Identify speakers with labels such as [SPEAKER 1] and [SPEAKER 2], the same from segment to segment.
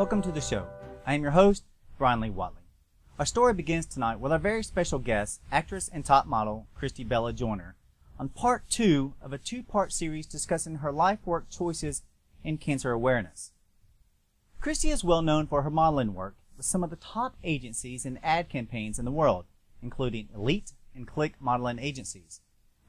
[SPEAKER 1] Welcome to the show. I am your host, Bryan Lee Whatley. Our story begins tonight with our very special guest, actress and top model, Christy Joyner, on part 2 of a 2-part series discussing her life-work choices in cancer awareness. Christy is well known for her modeling work with some of the top agencies and ad campaigns in the world, including Elite and Click modeling agencies,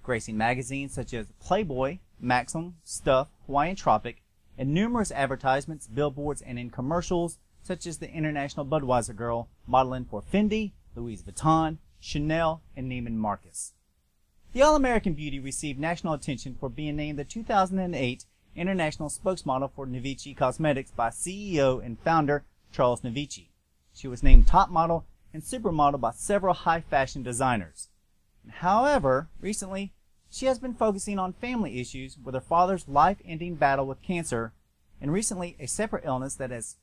[SPEAKER 1] gracing magazines such as Playboy, Maxim, Stuff, Hawaiian Tropic, and numerous advertisements, billboards, and in commercials such as the International Budweiser Girl modeling for Fendi, Louis Vuitton, Chanel, and Neiman Marcus. The All-American Beauty received national attention for being named the 2008 International Spokesmodel for Novici Cosmetics by CEO and founder Charles Novici. She was named top model and supermodel by several high-fashion designers. However, recently, she has been focusing on family issues with her father's life-ending battle with cancer, and recently a separate illness that has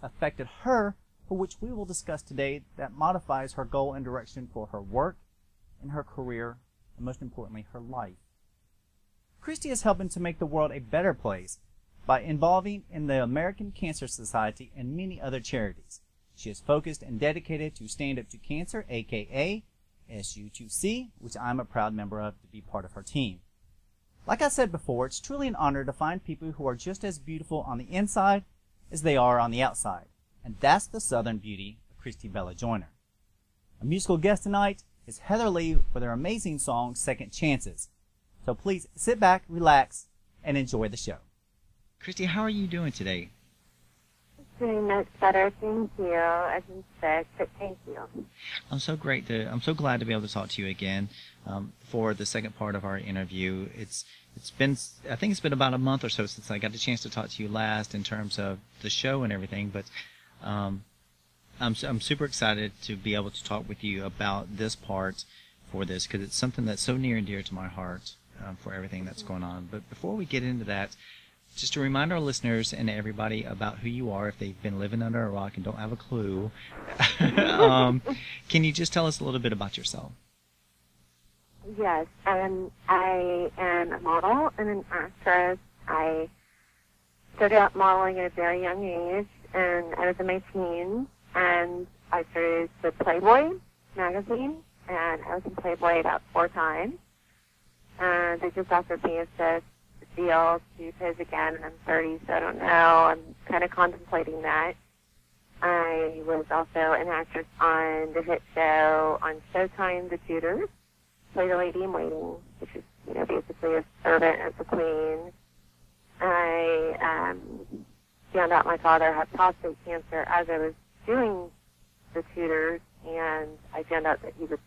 [SPEAKER 1] affected her, for which we will discuss today, that modifies her goal and direction for her work and her career, and most importantly, her life. Christy is helping to make the world a better place by involving in the American Cancer Society and many other charities. She is focused and dedicated to Stand Up to Cancer, aka SU2C, which I'm a proud member of to be part of her team. Like I said before, it's truly an honor to find people who are just as beautiful on the inside as they are on the outside. And that's the Southern beauty of Christy Joyner. A musical guest tonight is Heather Leigh with her amazing song, Second Chances. So please sit back, relax, and enjoy the show. Christy, how are you doing today?
[SPEAKER 2] Doing much better, thank you. I've been sick, but thank you.
[SPEAKER 1] I'm so glad to be able to talk to you again for the second part of our interview. I think it's been about a month or so since I got the chance to talk to you last in terms of the show and everything, but I'm super excited to be able to talk with you about this part for this, because it's something that's so near and dear to my heart for everything that's going on. But before we get into that, just to remind our listeners and everybody about who you are if they've been living under a rock and don't have a clue, can you just tell us a little bit about yourself?
[SPEAKER 2] Yes, I am a model and an actress. I started out modeling at a very young age, and I was in my teens, and I started with Playboy magazine, and I was in Playboy about 4 times, and they just offered me a fifth deal to pose again, and I'm 30, so I don't know. I'm kind of contemplating that. I was also an actress on the hit show on Showtime, The Tudors, played a lady in waiting, which is, basically a servant of the queen. I found out my father had prostate cancer as I was doing The Tudors, and I found out that he was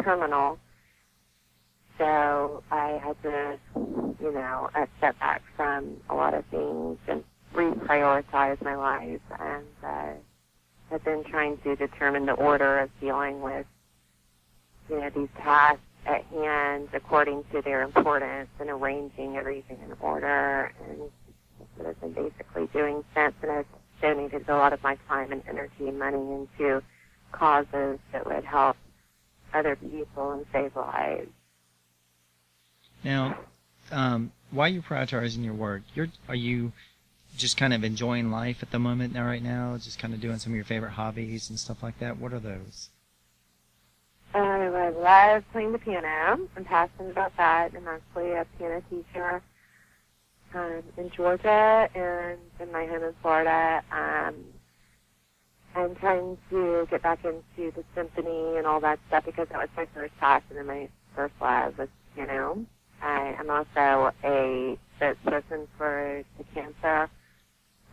[SPEAKER 2] terminal. So I had to, step back from a lot of things and reprioritize my life, and I've been trying to determine the order of dealing with, these tasks at hand according to their importance and arranging everything in order, and that's what I've been basically doing since, and I've donated a lot of my time and energy and money into causes that would help other people and save lives.
[SPEAKER 1] Now, while you're prioritizing your work, are you just kind of enjoying life at the moment right now? Just kind of doing some of your favorite hobbies and stuff like that? What are those?
[SPEAKER 2] I love playing the piano. I'm passionate about that. I'm actually a piano teacher in Georgia and in my home in Florida. I'm trying to get back into the symphony and all that stuff because that was my first passion and my first love was piano. I am also a spokesperson for the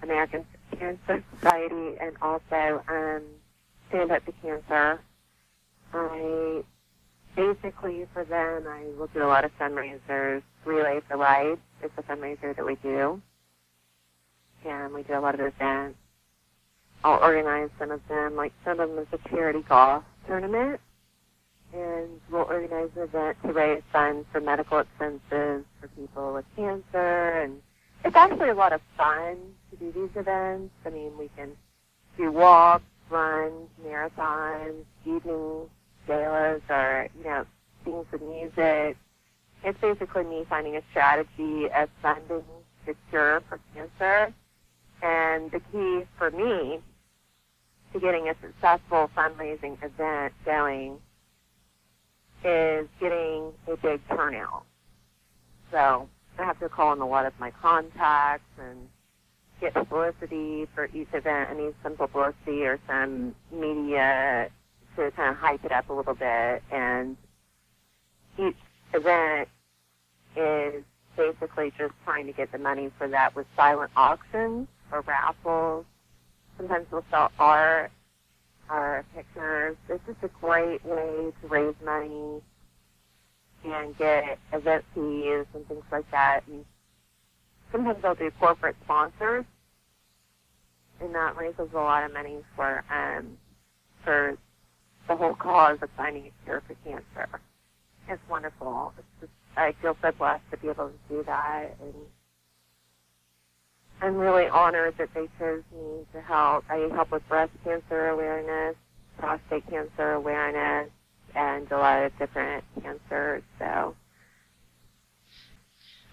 [SPEAKER 2] American Cancer Society, and also Stand Up to Cancer. I basically, for them, I will do a lot of fundraisers. Relay for Life is a fundraiser that we do, and we do a lot of events. I'll organize some of them, like some of them is a charity golf tournament, and we'll organize an event to raise funds for medical expenses for people with cancer, and it's actually a lot of fun to do these events. I mean, we can do walks, runs, marathons, evening galas, or, things with music. It's basically me finding a strategy of funding the cure for cancer And the key for me to getting a successful fundraising event going is getting a big turnout. So I have to call in a lot of my contacts and get publicity for each event. I need some publicity or some media to kind of hype it up a little bit. And each event is basically just trying to get the money for that with silent auctions or raffles. Sometimes we'll sell art or pictures. It's just a great way to raise money and get event fees and things like that. And sometimes I'll do corporate sponsors, and that raises a lot of money for the whole cause of finding a cure for cancer. It's wonderful. It's just, I feel so blessed to be able to do that, and I'm really honored that they chose me to help. I help with breast cancer awareness, prostate cancer awareness, and a lot of different cancers. So,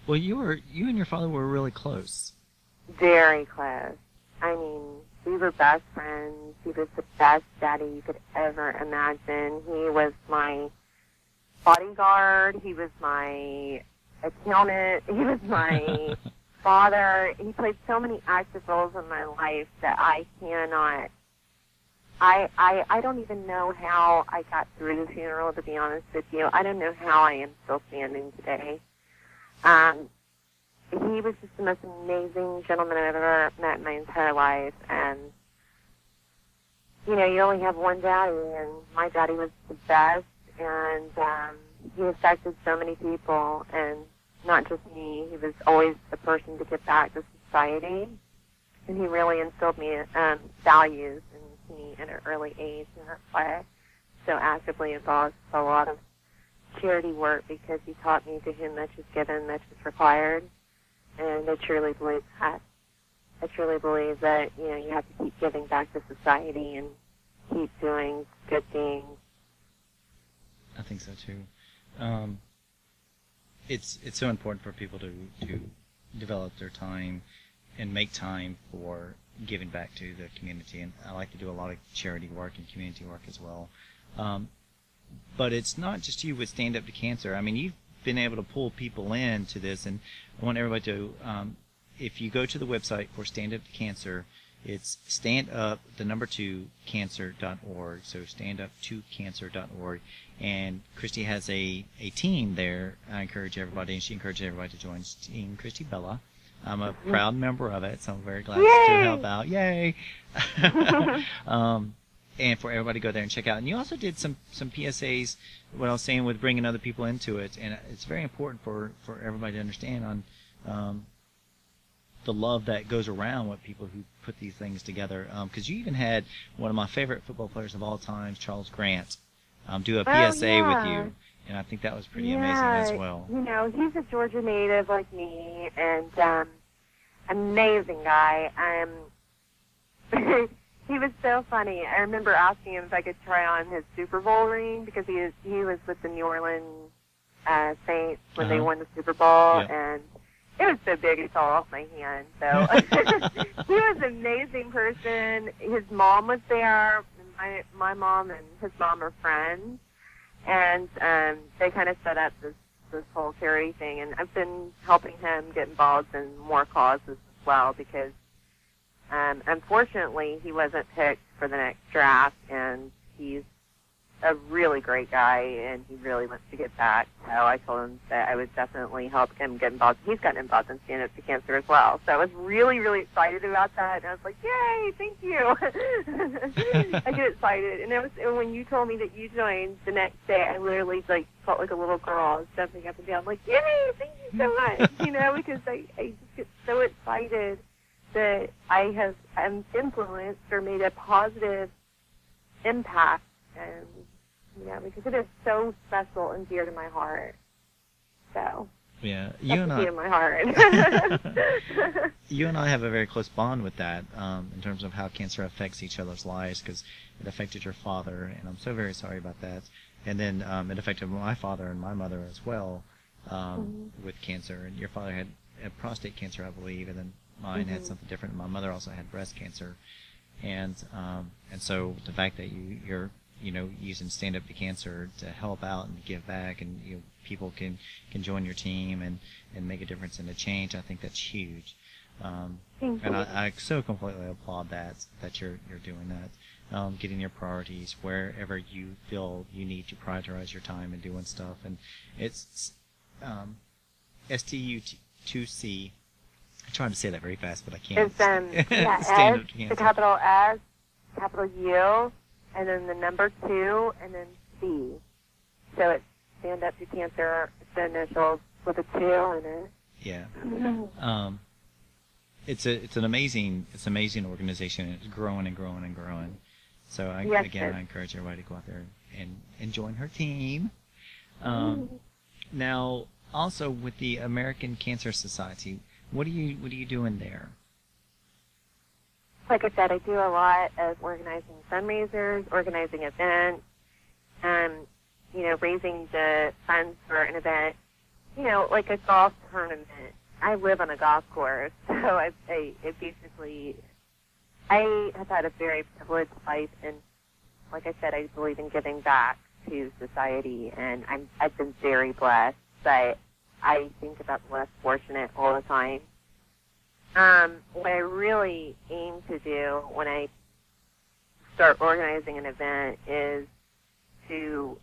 [SPEAKER 1] well, you and your father were really close.
[SPEAKER 2] Very close. I mean, we were best friends. He was the best daddy you could ever imagine. He was my bodyguard. He was my accountant. He was my father. He played so many active roles in my life that I cannot. I don't even know how I got through the funeral, to be honest with you. I don't know how I am still standing today. He was just the most amazing gentleman I've ever met in my entire life. And, you know, you only have one daddy, and my daddy was the best. And he affected so many people, and not just me. He was always the person to give back to society. And he really instilled me values into me at an early age, and that's why I'm so actively involved with a lot of charity work, because he taught me to whom much is given, much is required. And I truly believe that. I truly believe that, you know, you have to keep giving back to society and keep doing good things.
[SPEAKER 1] I think so too. It's so important for people to develop their time and make time for giving back to the community. And I like to do a lot of charity work and community work as well. But it's not just you with Stand Up to Cancer. I mean, you've been able to pull people into this, and I want everybody to, if you go to the website for Stand Up to Cancer, it's standup2cancer.org, so standup2cancer.org, and Christy has a team there. I encourage everybody, and she encourages everybody to join Team Christy Bella. I'm a proud member of it, so I'm very glad to help out. Yay! And for everybody to go there and check out. And you also did some PSAs, what I was saying, with bringing other people into it. And it's very important for everybody to understand on the love that goes around with people who put these things together. Because you even had one of my favorite football players of all time, Charles Grant, do a PSA with you. And I think that was pretty amazing as well.
[SPEAKER 2] You know, he's a Georgia native like me, and amazing guy. He was so funny. I remember asking him if I could try on his Super Bowl ring, because he was with the New Orleans Saints when they won the Super Bowl, and it was so big it fell off my hand. So he was an amazing person. His mom was there. My mom and his mom are friends, and they kind of set up this whole charity thing. And I've been helping him get involved in more causes as well, because unfortunately, he wasn't picked for the next draft, and he's a really great guy, and he really wants to get back. So I told him that I would definitely help him get involved. He's gotten involved in Stand Up to Cancer as well. So I was really, really excited about that, and I was like, yay, thank you. I get excited. And when you told me that you joined the next day, I literally felt like a little girl. I was jumping up and down, like, yay, thank you so much, because I just get so excited that I have influenced or made a positive impact, and because it is so special and dear to my heart. So
[SPEAKER 1] yeah,
[SPEAKER 2] you and I, dear to my heart.
[SPEAKER 1] You and I have a very close bond with that, in terms of how cancer affects each other's lives, because it affected your father, and I'm so very sorry about that. And then it affected my father and my mother as well, with cancer. And your father had prostate cancer, I believe, and then
[SPEAKER 3] mine had something different. My mother also had breast cancer, and so the fact that you're using Stand Up to Cancer to help out and give back, and people can join your team and make a difference and a change. I think that's huge. And I so completely applaud that you're doing that, getting your priorities wherever you feel you need to prioritize your time and doing stuff. And it's STU2C. I'm trying to say that very fast, but I can't.
[SPEAKER 2] It's Stand Up to Cancer. The capital S, capital U, and then the number 2, and then C. So it's Stand Up to Cancer. It's the initials with a 2 in it.
[SPEAKER 3] Yeah. It's an amazing organization. It's growing and growing and growing. So I encourage everybody to go out there and join her team. Now, also with the American Cancer Society, what are you doing there?
[SPEAKER 2] Like I said, I do a lot of organizing fundraisers, organizing events, raising the funds for an event, like a golf tournament. I live on a golf course, so I have had a very privileged life, and like I said, I believe in giving back to society, and I've been very blessed, but I think about the less fortunate all the time. What I really aim to do when I start organizing an event is the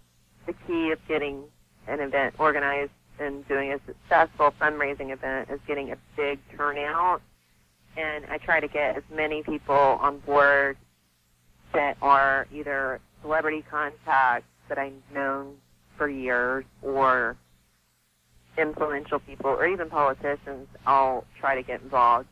[SPEAKER 2] key of getting an event organized and doing a successful fundraising event is getting a big turnout. And I try to get as many people on board that are either celebrity contacts that I've known for years, or influential people, or even politicians. I'll try to get involved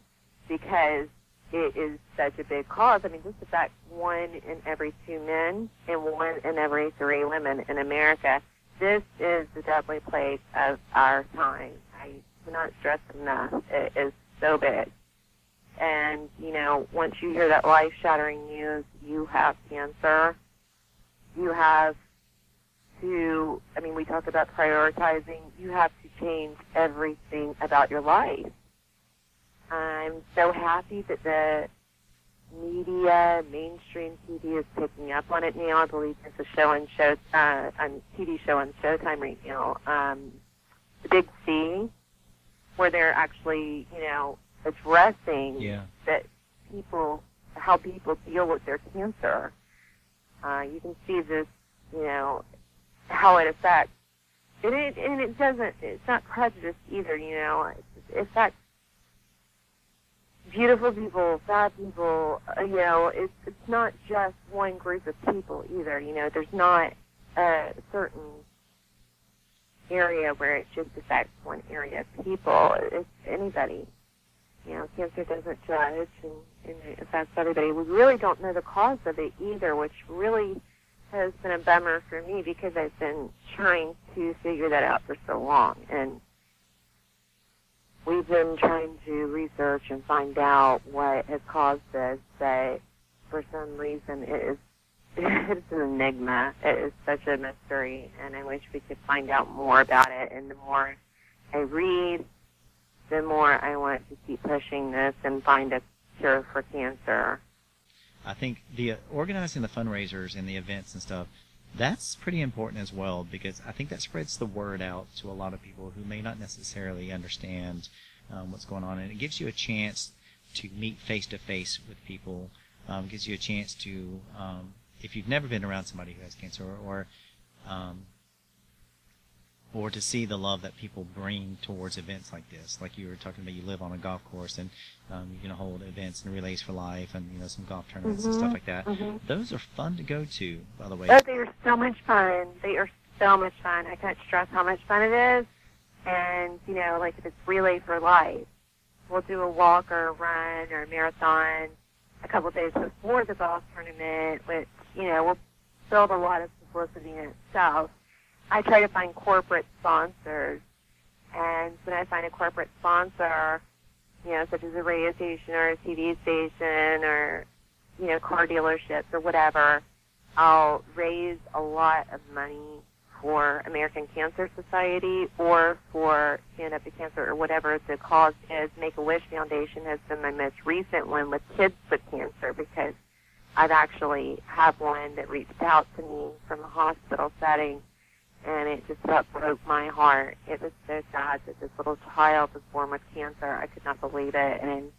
[SPEAKER 2] because it is such a big cause. I mean, this affects 1 in every 2 men and 1 in every 3 women in America. This is the deadly plague of our time. I cannot stress enough. It is so big. And, once you hear that life-shattering news, you have cancer, you have to, we talk about prioritizing, you have to change everything about your life. I'm so happy that the media, mainstream TV is picking up on it now. I believe it's a TV show on Showtime right now, The Big C, where they're actually, addressing that how people deal with their cancer. You can see this, how it affects. It's not prejudice either, it affects beautiful people, sad people, it's not just one group of people either, there's not a certain area where it just affects one area of people. It's anybody. Cancer doesn't judge, and it affects everybody. We really don't know the cause of it either, which really has been a bummer for me because I've been trying to figure that out for so long. And we've been trying to research and find out what has caused this, but for some reason it's an enigma. It is such a mystery, and I wish we could find out more about it. And the more I read, the more I want to keep pushing this and find a cure for cancer.
[SPEAKER 3] I think the organizing the fundraisers and the events and stuff, that's pretty important as well, because I think that spreads the word out to a lot of people who may not necessarily understand what's going on, and it gives you a chance to meet face-to-face with people. Gives you a chance to, if you've never been around somebody who has cancer, or to see the love that people bring towards events like this. Like you were talking about, you live on a golf course, and you hold events and relays for life, and some golf tournaments and stuff like that. Those are fun to go to, by the way.
[SPEAKER 2] Oh, they are so much fun. They are so much fun. I can't stress how much fun it is. And like if it's relay for life, we'll do a walk or a run or a marathon a couple of days before the golf tournament, which will build a lot of publicity in itself. I try to find corporate sponsors, and when I find a corporate sponsor, such as a radio station or a TV station or, car dealerships or whatever, I'll raise a lot of money for American Cancer Society or for Stand Up to Cancer or whatever the cause is. Make-A-Wish Foundation has been my most recent one with kids with cancer, because I've actually had one that reached out to me from a hospital setting, and it just broke my heart. It was so sad that this little child was born with cancer. I could not believe it. And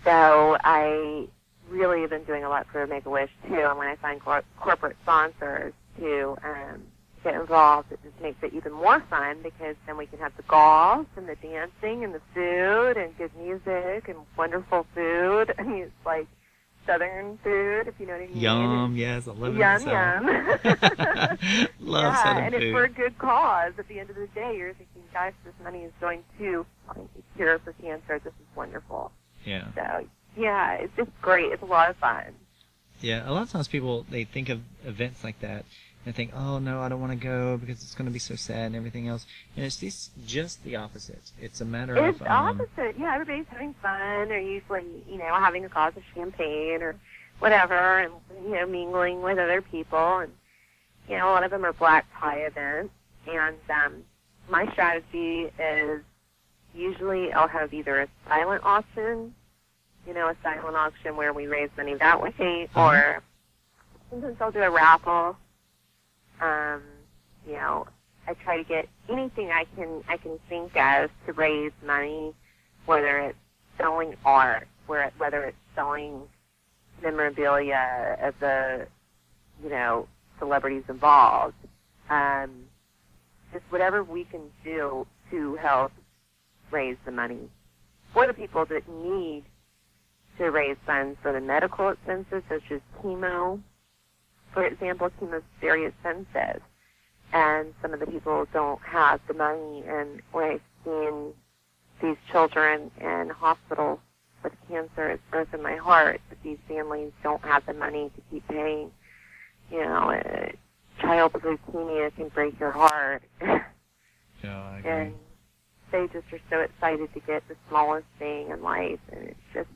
[SPEAKER 2] so I really have been doing a lot for Make-A-Wish, too. And when I find corporate sponsors to get involved, it just makes it even more fun, because then we can have the golf and the dancing and the food and good music and wonderful food. I mean, it's like Southern food, if you know what I mean.
[SPEAKER 3] Yum, yes, I love it.
[SPEAKER 2] Yum.
[SPEAKER 3] Love Southern
[SPEAKER 2] and
[SPEAKER 3] food.
[SPEAKER 2] it's for a good cause. At the end of the day, you're thinking, gosh, this money is going to find a cure for cancer. This is wonderful.
[SPEAKER 3] Yeah.
[SPEAKER 2] So, yeah, it's just great. It's a lot of fun.
[SPEAKER 3] Yeah, a lot of times people, they think of events like that and think, oh, no, I don't want to go because it's going to be so sad and everything else. And it's just the opposite. It's a matter of...
[SPEAKER 2] It's opposite. Yeah, everybody's having fun. They're usually, having a glass of champagne or whatever, and, mingling with other people. And, a lot of them are black tie events. And my strategy is usually I'll have either a silent auction, a silent auction where we raise money that way, or sometimes I'll do a raffle. I try to get anything I can think of to raise money, whether it's selling art, whether it's selling memorabilia of the, celebrities involved. Just whatever we can do to help raise the money for the people that need to raise funds for the medical expenses, such as chemo. For example, chemo is very expensive, and some of the people don't have the money. And when I've seen these children in hospitals with cancer, it's broken my heart that these families don't have the money to keep paying. A child with leukemia can break your heart.
[SPEAKER 3] Yeah, I agree.
[SPEAKER 2] And they just are so excited to get the smallest thing in life, and it's just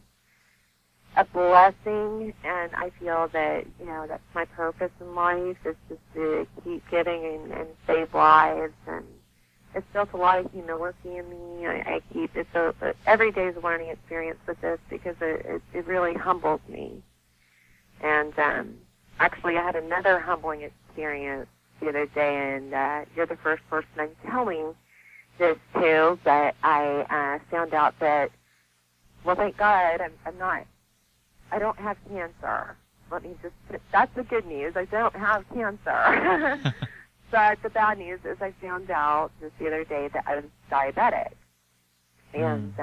[SPEAKER 2] a blessing. And I feel that, that's my purpose in life, is just to keep giving and save lives. And it's built a lot of humility in me. Every day is a learning experience with this, because it really humbles me. And actually, I had another humbling experience the other day, and you're the first person I'm telling this to, but I found out that, well, thank God, I don't have cancer. That's the good news. I don't have cancer. But the bad news is I found out just the other day that I was diabetic. And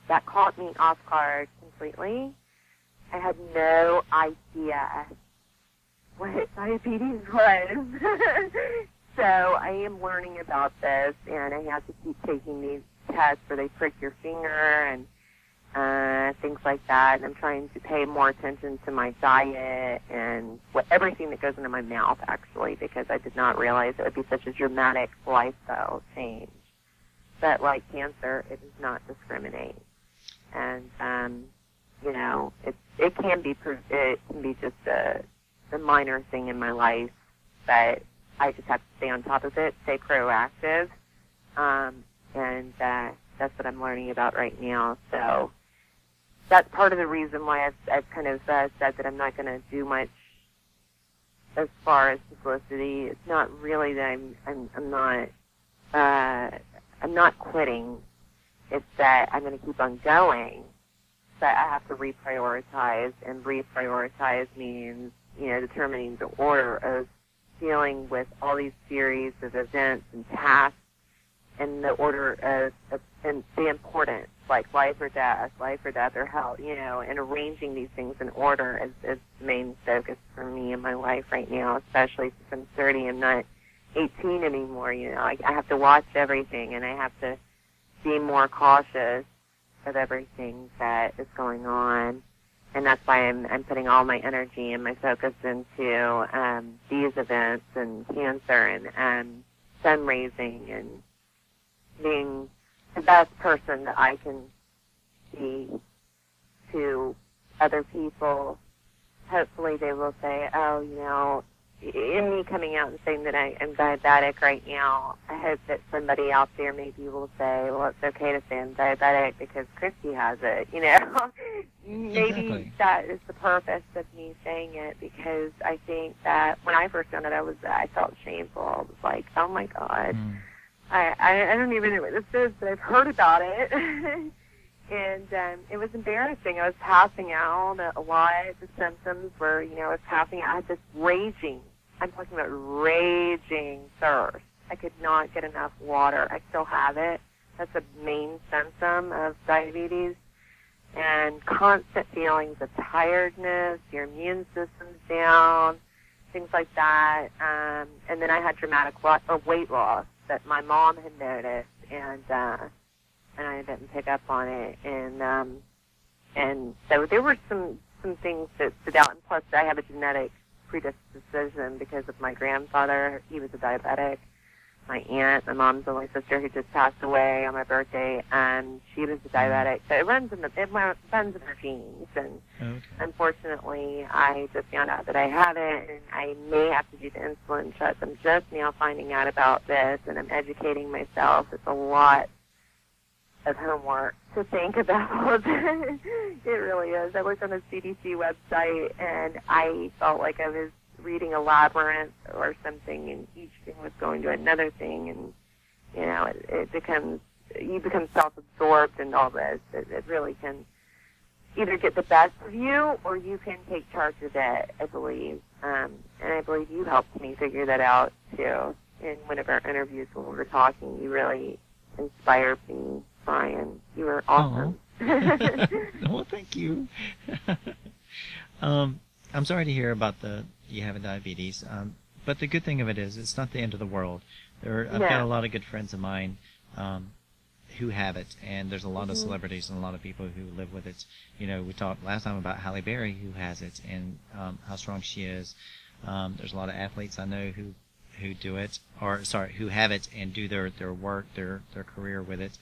[SPEAKER 2] that caught me off guard completely. I had no idea what diabetes was. So I am learning about this, and I have to keep taking these tests where they prick your finger and things like that. And I'm trying to pay more attention to my diet and everything that goes into my mouth, actually, because I did not realize it would be such a dramatic lifestyle change. But like cancer, it does not discriminate. And, it can be just a minor thing in my life, but I just have to stay on top of it, stay proactive, and that's what I'm learning about right now. So that's part of the reason why I've kind of said that I'm not going to do much as far as publicity. It's not really that I'm not quitting. It's that I'm going to keep on going, but I have to reprioritize, and reprioritize means, determining the order of dealing with all these series of events and tasks, and the order of and the importance, like life or death or health, and arranging these things in order is the main focus for me in my life right now, especially since I'm 30 and not 18 anymore. I have to watch everything, and I have to be more cautious of everything that is going on. And that's why I'm putting all my energy and my focus into these events and cancer and fundraising and being the best person that I can be to other people. Hopefully they will say, oh, in me me coming out and saying that I am diabetic right now, I hope that somebody out there maybe will say, well, it's okay to say I'm diabetic because Christy has it, you know. Maybe
[SPEAKER 3] Exactly.
[SPEAKER 2] that is the purpose of me saying it, because I think that when I first found it, I felt shameful. I was like, oh my God, I don't even know what this is, but I've heard about it. And it was embarrassing. I was passing out a lot. The symptoms were, you know, I was passing out. I had this raging, I'm talking about raging thirst. I could not get enough water. I still have it. That's a main symptom of diabetes. And constant feelings of tiredness, your immune system's down, things like that. And then I had dramatic weight loss that my mom had noticed, and I didn't pick up on it. And so there were some things that stood out. And plus, I have a genetic predisposition because of my grandfather. He was a diabetic. My aunt, my mom's only sister, who just passed away on my birthday, and she was a diabetic. So it runs in her genes. And unfortunately, I just found out that I had it, and I may have to do the insulin shots. I'm just now finding out about this, and I'm educating myself. It's a lot of homework to think about. It really is. I looked on the CDC website, and I felt like I was reading a labyrinth or something, and each thing was going to another thing, and you know, you become self-absorbed in all this. It really can either get the best of you, or you can take charge of it, I believe. And I believe you helped me figure that out too. In one of our interviews when we were talking, you really inspired me, Bryan. You were awesome.
[SPEAKER 3] Well, thank you. I'm sorry to hear about you having diabetes, but the good thing of it is it's not the end of the world. I've got a lot of good friends of mine who have it, and there's a lot of celebrities and a lot of people who live with it. You know, we talked last time about Halle Berry, who has it, and how strong she is. There's a lot of athletes I know who do it, who have it and do their work, their career with it.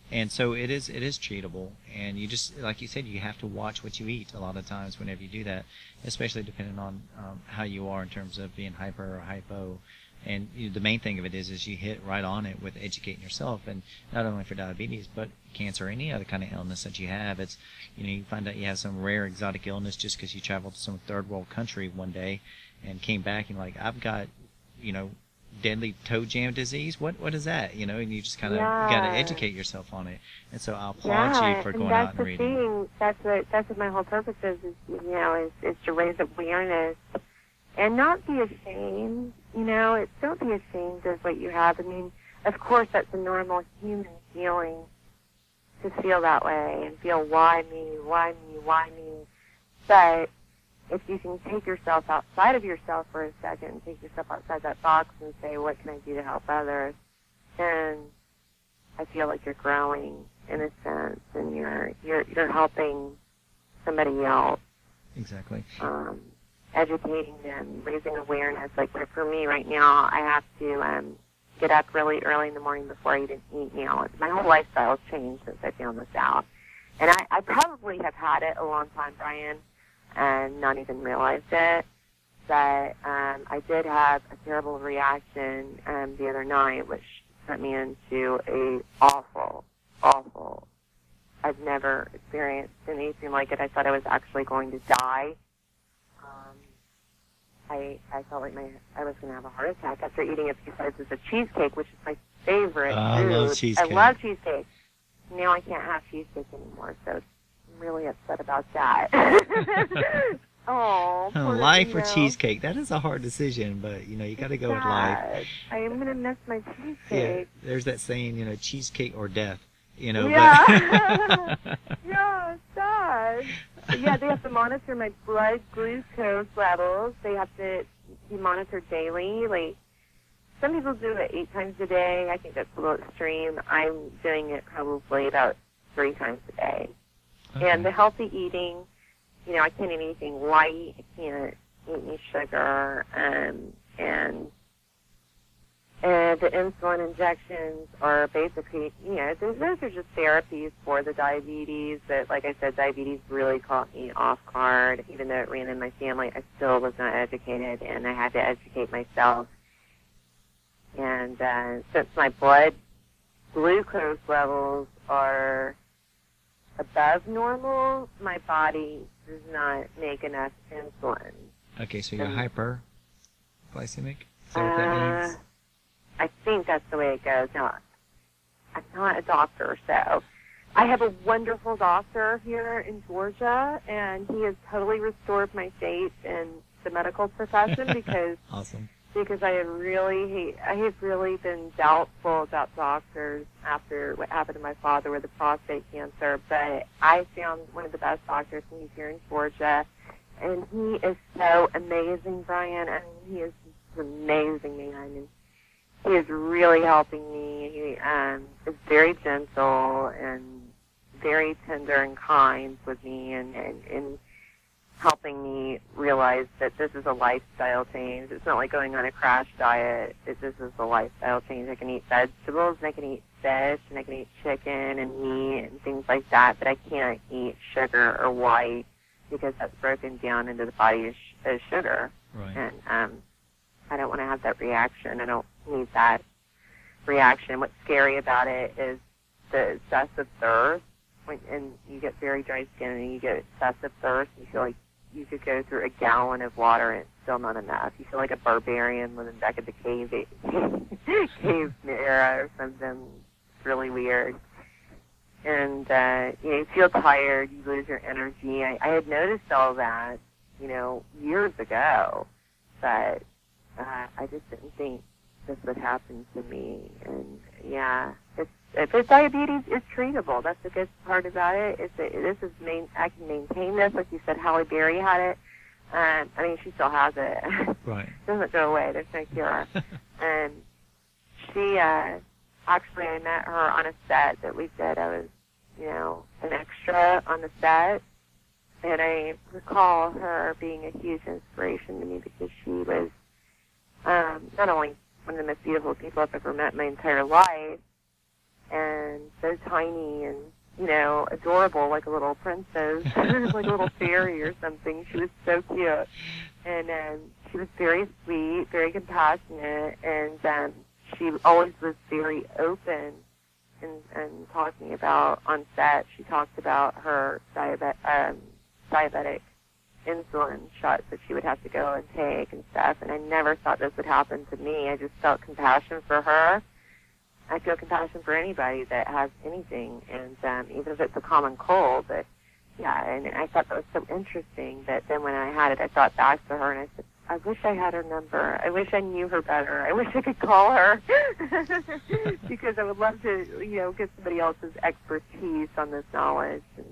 [SPEAKER 3] And so it is treatable, and you just, like you said, you have to watch what you eat a lot of times whenever you do that, especially depending on how you are in terms of being hyper or hypo. And the main thing of it is you hit right on it with educating yourself, and not only for diabetes, but cancer or any other kind of illness that you have. It's, you find out you have some rare exotic illness just because you traveled to some third world country one day and came back and like, I've got, deadly toe jam disease. What is that? And you just kind of got to educate yourself on it. And so I'll applaud you for going out and reading.
[SPEAKER 2] That's what my whole purpose is to raise awareness and not be ashamed. Don't be ashamed of what you have. I mean, of course, that's a normal human feeling to feel that way and feel why me. But if you can take yourself outside of yourself for a second, take yourself outside that box and say, what can I do to help others, then I feel like you're growing in a sense, and you're helping somebody else.
[SPEAKER 3] Exactly.
[SPEAKER 2] Educating them, raising awareness. Like for me right now, I have to get up really early in the morning before I even eat now. My whole lifestyle has changed since I found this out. And I probably have had it a long time, Bryan, and not even realized it. But I did have a terrible reaction the other night, which sent me into a awful, I've never experienced anything like it. I thought I was actually going to die. I felt like I was going to have a heart attack after eating a few slices of cheesecake, which is my favorite food.
[SPEAKER 3] I love cheesecake.
[SPEAKER 2] I love cheesecake. Now I can't have cheesecake anymore, so I'm really upset about that. Oh,
[SPEAKER 3] life or cheesecake? That is a hard decision, but you got to go with life.
[SPEAKER 2] I am going to miss my cheesecake.
[SPEAKER 3] Yeah, there's that saying, cheesecake or death.
[SPEAKER 2] Yeah. Yeah, it's sad. But yeah, they have to monitor my blood glucose levels. They have to be monitored daily. Like, some people do it 8 times a day. I think that's a little extreme. I'm doing it probably about 3 times a day. Okay. And the healthy eating, I can't eat anything light. I can't eat any sugar. And the insulin injections are basically, those are just therapies for the diabetes. But like I said, diabetes really caught me off guard. Even though it ran in my family, I still was not educated, and I had to educate myself. And since my blood glucose levels are above normal, my body does not make enough insulin.
[SPEAKER 3] Okay, so you're hyperglycemic? Is that what that means?
[SPEAKER 2] I think that's the way it goes. Now, I'm not a doctor, so I have a wonderful doctor here in Georgia, and he has totally restored my faith in the medical profession because
[SPEAKER 3] Awesome.
[SPEAKER 2] Because I have really been doubtful about doctors after what happened to my father with the prostate cancer. But I found one of the best doctors, and he's here in Georgia, and he is so amazing, Brian. I mean, he is just an amazing man, and he is really helping me. He is very gentle and very tender and kind with me, and helping me realize that this is a lifestyle change. It's not like going on a crash diet. This is a lifestyle change. I can eat vegetables, and I can eat fish, and I can eat chicken and meat and things like that, but I can't eat sugar or white because that's broken down into the body as sugar.
[SPEAKER 3] Right.
[SPEAKER 2] And I don't want to have that reaction. I don't need that reaction. What's scary about it is the excessive thirst. And you get very dry skin and you get excessive thirst, you feel like you could go through a gallon of water and it's still not enough. You feel like a barbarian living back at the cave era or something. It's really weird. And, you feel tired, you lose your energy. I had noticed all that, years ago, but I just didn't think this would happen to me. And, yeah, if it's diabetes, it's treatable. That's the good part about it. I can maintain this. Like you said, Halle Berry had it. I mean, she still has it.
[SPEAKER 3] Right.
[SPEAKER 2] It doesn't go away. There's no cure. And she, actually, I met her on a set that we did. I was, an extra on the set. And I recall her being a huge inspiration to me because she was not only one of the most beautiful people I've ever met in my entire life, and so tiny and, adorable, like a little princess, like a little fairy or something. She was so cute. And she was very sweet, very compassionate, and she always was very open and talking about, on set, she talked about her diabetic insulin shots that she would have to go and take and stuff, and I never thought this would happen to me. I just felt compassion for her. I feel compassion for anybody that has anything, and even if it's a common cold. But yeah, and I thought that was so interesting that then when I had it, I thought back to her and I said, I wish I had her number. I wish I knew her better. I wish I could call her because I would love to, get somebody else's expertise on this knowledge. And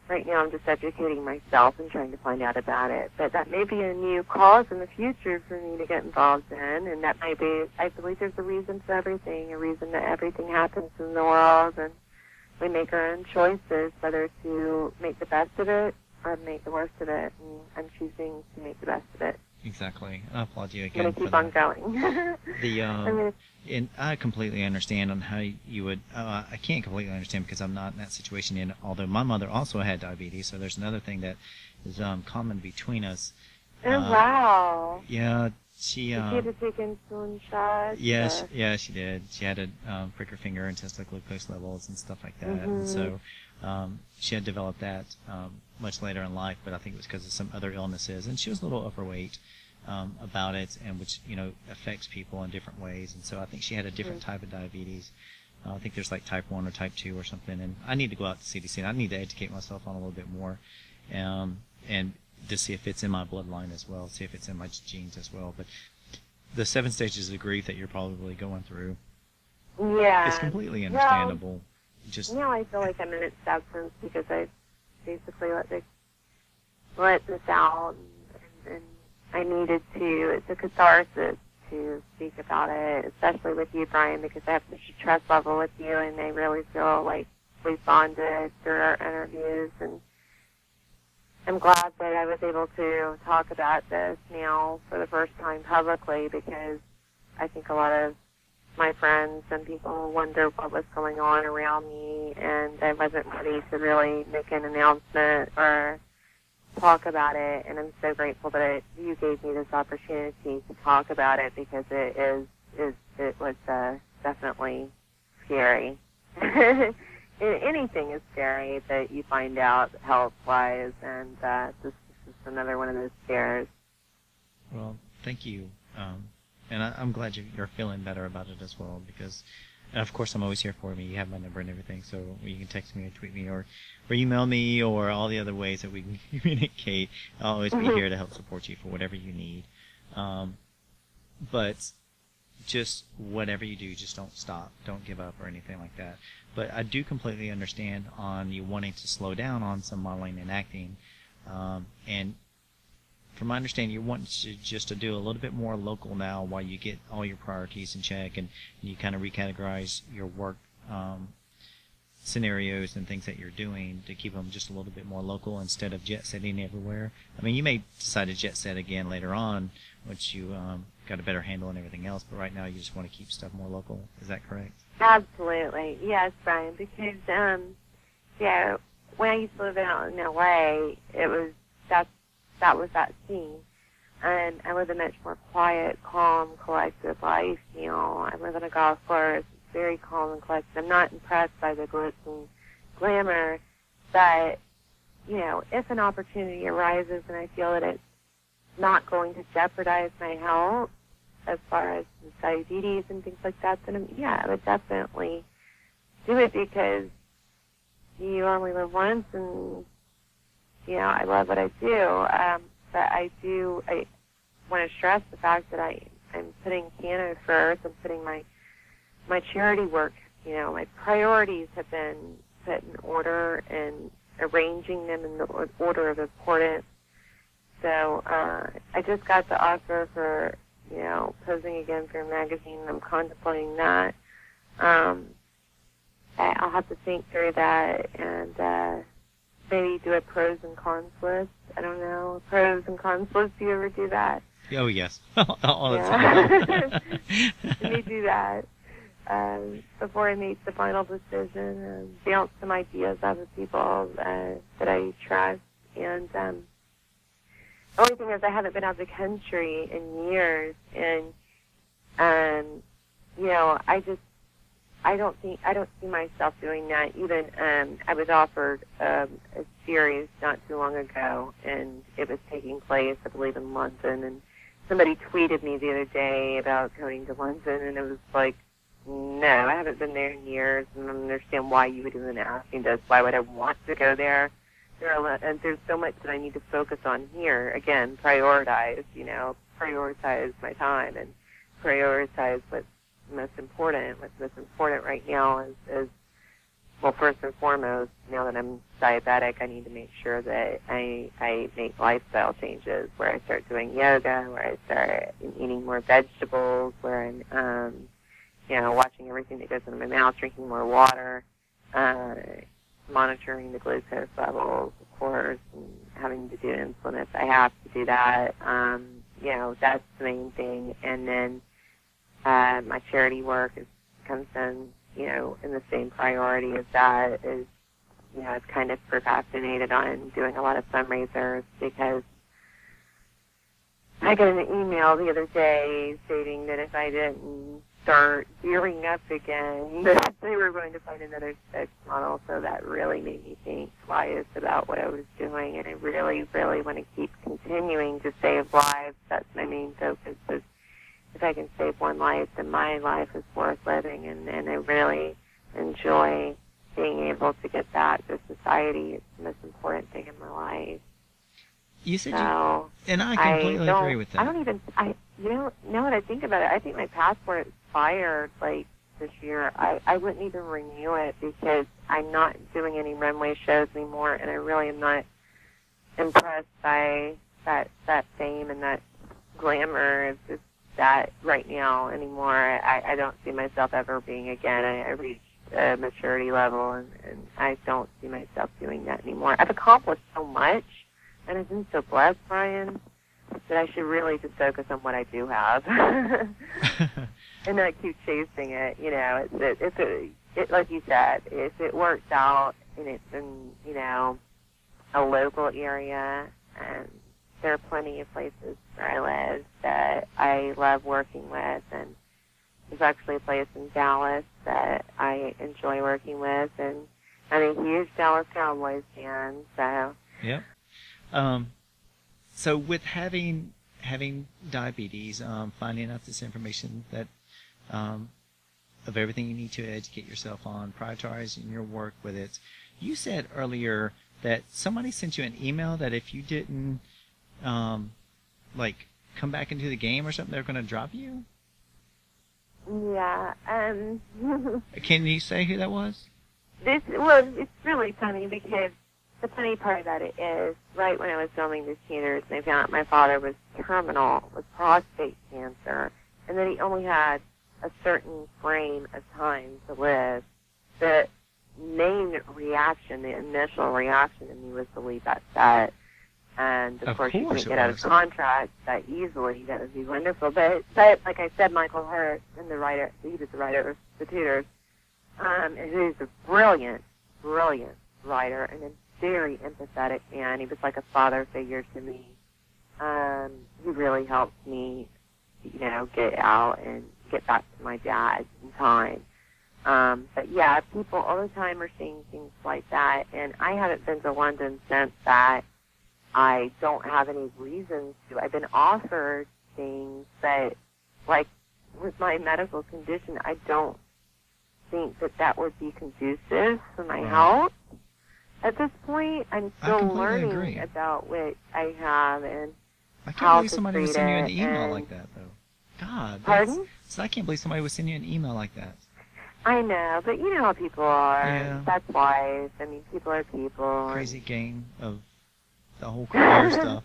[SPEAKER 2] right now I'm just educating myself and trying to find out about it. But that may be a new cause in the future for me to get involved in, and that might be, I believe there's a reason for everything, a reason that everything happens in the world, and we make our own choices, whether to make the best of it or make the worst of it, and I'm choosing to make the best of it.
[SPEAKER 3] Exactly. I applaud you again.
[SPEAKER 2] I'm going to keep on going.
[SPEAKER 3] And I completely understand on how you would. I can't completely understand because I'm not in that situation yet. Although my mother also had diabetes, so there's another thing that is common between us.
[SPEAKER 2] Oh wow!
[SPEAKER 3] Yeah, she.
[SPEAKER 2] Did she have to take insulin shots?
[SPEAKER 3] Yes, yeah, she did. She had to prick her finger and test like glucose levels and stuff like that. Mm-hmm. And so she had developed that much later in life, but I think it was because of some other illnesses, and she was a little overweight. About it, and which affects people in different ways, and so I think she had a different type of diabetes. I think there's like type 1 or type 2 or something, and I need to go out to CDC, and I need to educate myself on a little bit more, and to see if it's in my bloodline as well, see if it's in my genes as well. But the 7 stages of grief that you're probably going through, it's completely understandable.
[SPEAKER 2] Now I feel like I'm in acceptance because I basically let this out, and I needed to. It's a catharsis to speak about it, especially with you, Brian, because I have such a trust level with you, and I really feel like we bonded through our interviews, and I'm glad that I was able to talk about this now for the first time publicly, because I think a lot of my friends and people wonder what was going on around me, and I wasn't ready to really make an announcement or talk about it. And I'm so grateful that you gave me this opportunity to talk about it, because it was definitely scary. Anything is scary that you find out health-wise, and this is another one of those scares.
[SPEAKER 3] Well, thank you. And I'm glad you're feeling better about it as well, because, and of course, I'm always here for me. You have my number and everything, so you can text me or tweet me or email me or all the other ways that we can communicate. I'll always be here to help support you for whatever you need. But just whatever you do, just don't stop. Don't give up or anything like that. But I do completely understand on you wanting to slow down on some modeling and acting. And from my understanding, you want to do a little bit more local now while you get all your priorities in check, and you kind of recategorize your work scenarios and things that you're doing to keep them just a little bit more local instead of jet setting everywhere. I mean, you may decide to jet set again later on once you got a better handle on everything else, but right now you just want to keep stuff more local. Is that correct?
[SPEAKER 2] Absolutely. Yes, Brian, because, yeah, when I used to live out in L.A., that was that scene. And I live a much more quiet, calm, collected life. You know, I live on a golf course. It's very calm and collected. I'm not impressed by the glitz and glamour, but, you know, if an opportunity arises and I feel that it's not going to jeopardize my health as far as diabetes and things like that, then, I would definitely do it, because you only live once, and you know, I love what I do, but I want to stress the fact that I'm putting Canada first. I'm putting my charity work, you know, my priorities have been put in order and arranging them in the order of importance. So I just got the offer for, you know, posing again for a magazine, and I'm contemplating that. I'll have to think through that, and maybe do a pros and cons list. I don't know. Pros and cons list. Do you ever do that?
[SPEAKER 3] Oh, yes. All the time.
[SPEAKER 2] Let me do that before I make the final decision, and bounce some ideas off of people that I trust. And the only thing is I haven't been out of the country in years, and you know, I don't see myself doing that. Even I was offered a series not too long ago, and it was taking place, I believe, in London. And somebody tweeted me the other day about going to London, and it was like, no, I haven't been there in years, and I don't understand why you would even ask me this. Why would I want to go there? And there's so much that I need to focus on here. Again, prioritize my time and prioritize what's most important. What's most important right now is well, first and foremost, now that I'm diabetic, I need to make sure that I make lifestyle changes, where I start doing yoga, where I start eating more vegetables, where I'm, watching everything that goes into my mouth, drinking more water, monitoring the glucose levels, of course, and having to do insulin if I have to do that. That's the main thing. And then my charity work comes in, in the same priority as that. Is, I've kind of procrastinated on doing a lot of fundraisers because I got an email the other day stating that if I didn't start gearing up again, that they were going to find another sex model. So that really made me think twice about what I was doing, and I really, really want to keep continuing to save lives. That's my main focus. Is if I can save one life, then my life is worth living, and I really enjoy being able to get back to society. It's the most important thing in my life.
[SPEAKER 3] You said and I completely agree with that.
[SPEAKER 2] Now that I think about it, I think my passport expired this year. I wouldn't even renew it because I'm not doing any runway shows anymore, and I really am not impressed by that fame and that glamour. It's just that right now anymore. I don't see myself ever being again. I reached a maturity level, and I don't see myself doing that anymore. I've accomplished so much, and I've been so blessed, Brian, that I should really just focus on what I do have. and not keep chasing it. You know, it like you said, if it works out and it's in, you know, a local area, and there are plenty of places where I live that I love working with, and there's actually a place in Dallas that I enjoy working with, and I'm a huge Dallas Cowboys fan, so.
[SPEAKER 3] Yep. So with having diabetes, finding out this information that of everything you need to educate yourself on, prioritizing your work with it, you said earlier that somebody sent you an email that if you didn't like come back into the game or something, they're going to drop you?
[SPEAKER 2] Yeah.
[SPEAKER 3] Can you say who that was?
[SPEAKER 2] It's really funny because the funny part about it is, right when I was filming The Cheaters, they found out my father was terminal with prostate cancer, and that he only had a certain frame of time to live. The main reaction, the initial reaction in me was to leave that set. And, of course, you couldn't get out of contract that easily. That would be wonderful. But like I said, Michael Hurst, and the writer, he was the writer of The Tutors, who's a brilliant, brilliant writer and a very empathetic man. He was like a father figure to me. He really helped me, you know, get out and get back to my dad in time. But yeah, people all the time are seeing things like that, and I haven't been to London since that. I don't have any reasons to. I've been offered things, but like with my medical condition, I don't think that would be conducive for my health. At this point, I'm still learning about what I have and
[SPEAKER 3] I can't
[SPEAKER 2] how
[SPEAKER 3] believe
[SPEAKER 2] to
[SPEAKER 3] somebody
[SPEAKER 2] treat
[SPEAKER 3] would send you an
[SPEAKER 2] it,
[SPEAKER 3] email
[SPEAKER 2] and-
[SPEAKER 3] like that, though. God.
[SPEAKER 2] Pardon?
[SPEAKER 3] So I can't believe somebody would send you an email like that.
[SPEAKER 2] I know, but you know how people are.
[SPEAKER 3] Yeah.
[SPEAKER 2] That's life. I mean, people are people.
[SPEAKER 3] Crazy game of the whole career stuff.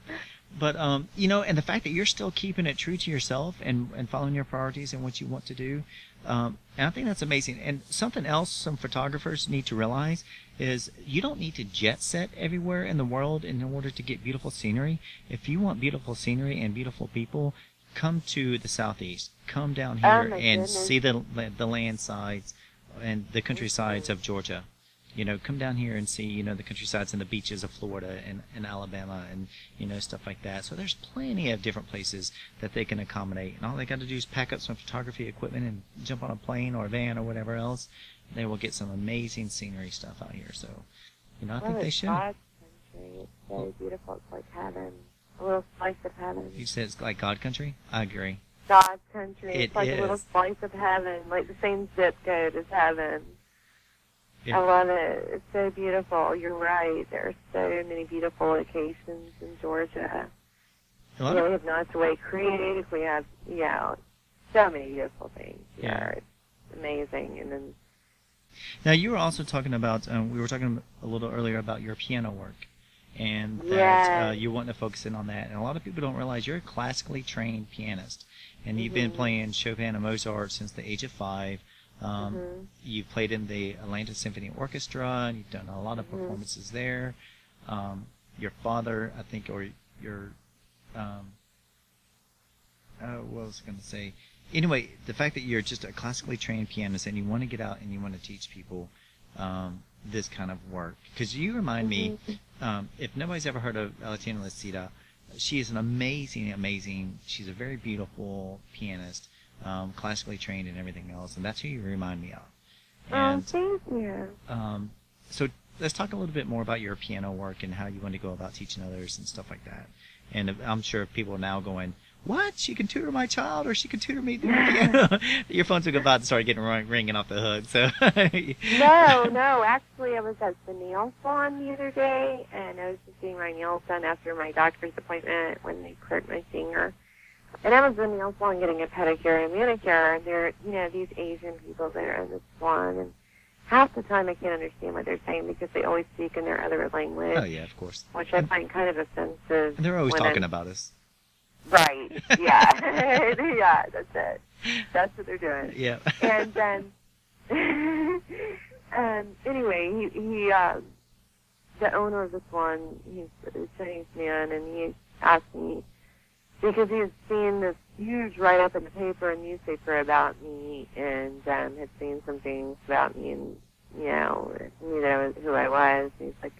[SPEAKER 3] But, you know, and the fact that you're still keeping it true to yourself and following your priorities and what you want to do, and I think that's amazing. And something else some photographers need to realize is you don't need to jet set everywhere in the world in order to get beautiful scenery. If you want beautiful scenery and beautiful people, come to the southeast. Come down here and see the landsides and the countrysides of Georgia. You know, come down here and see, you know, the countrysides and the beaches of Florida and Alabama and, you know, stuff like that. So there's plenty of different places that they can accommodate. And all they got to do is pack up some photography equipment and jump on a plane or a van or whatever else. They will get some amazing scenery stuff out here. So, you know, I think they should.
[SPEAKER 2] God's country. It's so beautiful. It's like heaven. A little slice of heaven.
[SPEAKER 3] You said it's like God country? I agree.
[SPEAKER 2] God's country.
[SPEAKER 3] It
[SPEAKER 2] It's like
[SPEAKER 3] is.
[SPEAKER 2] a little slice of heaven, like the same zip code as heaven.
[SPEAKER 3] It-
[SPEAKER 2] I love it. It's so beautiful. You're right. There are so many beautiful locations in Georgia.
[SPEAKER 3] A lot
[SPEAKER 2] We
[SPEAKER 3] of-
[SPEAKER 2] have Nottoway Creek. We have, you know, so many beautiful things.
[SPEAKER 3] Yeah.
[SPEAKER 2] It's amazing. And then,
[SPEAKER 3] Now, you were also talking about, we were talking a little earlier about your piano work, and that
[SPEAKER 2] Yes.
[SPEAKER 3] you want to focus in on that. And a lot of people don't realize you're a classically trained pianist, and you've been
[SPEAKER 2] Mhm.
[SPEAKER 3] playing Chopin and Mozart since the age of 5. You've played in the Atlanta Symphony Orchestra, and you've done a lot of performances there. Your father, I think, or your, what was I going to say? Anyway, the fact that you're just a classically trained pianist and you want to get out and you want to teach people this kind of work. Because you remind me, if nobody's ever heard of Latina Licita, she is an amazing, she's a very beautiful pianist, classically trained and everything else, and that's who you remind me of. And,
[SPEAKER 2] thank you.
[SPEAKER 3] so let's talk a little bit more about your piano work and how you want to go about teaching others and stuff like that. And I'm sure people are now going, what? She can tutor my child, or she can tutor me through the piano? Your phone's about to start getting ringing off the hook. So
[SPEAKER 2] No. Actually, I was at the nail salon the other day, and I was just getting my nails done after my doctor's appointment when they hurt my finger. And I was in the nail salon getting a pedicure and manicure, and there are, you know, these Asian people that are in the salon, and half the time I can't understand what they're saying because they always speak in their other language.
[SPEAKER 3] Oh yeah, of course.
[SPEAKER 2] Which I find kind of offensive.
[SPEAKER 3] And they're always
[SPEAKER 2] when
[SPEAKER 3] talking
[SPEAKER 2] I'm-
[SPEAKER 3] about us.
[SPEAKER 2] Right. Yeah. Yeah. That's it. That's what they're doing.
[SPEAKER 3] Yeah.
[SPEAKER 2] And then, anyway, he the owner of this one, he's a Chinese man, and he asked me because he had seen this huge write-up in the paper and newspaper about me, and had seen some things about me, and knew that I was who I was. And he's like,